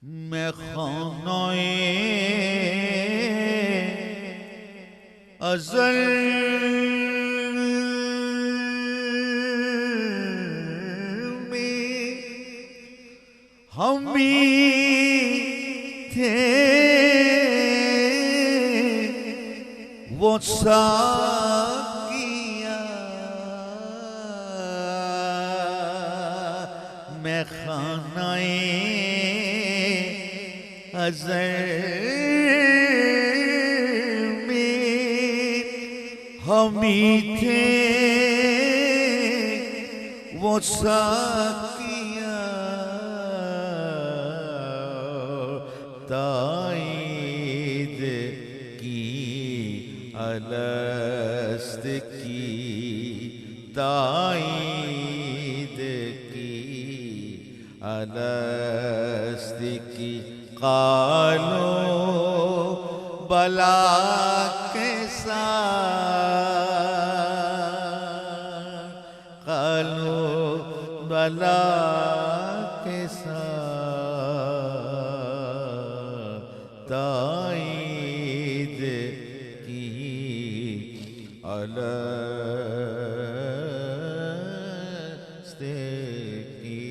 मैं खानाए अज़ल में हम भी थे वो साकिया। मैं खानाए अज़ल में हम ही थे वो साकिया। ताईद की अलस्त की ताईद की अलस्त की कालो बला के साथ कालो बला के साथ ताईद की अलस्त की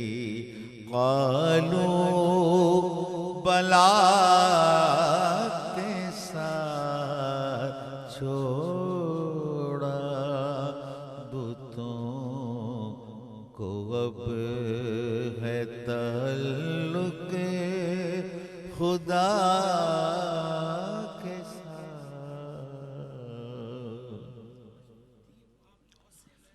कालो बला के साथ छोड़ा बुतों को अब है ताल्लुक़ खुदा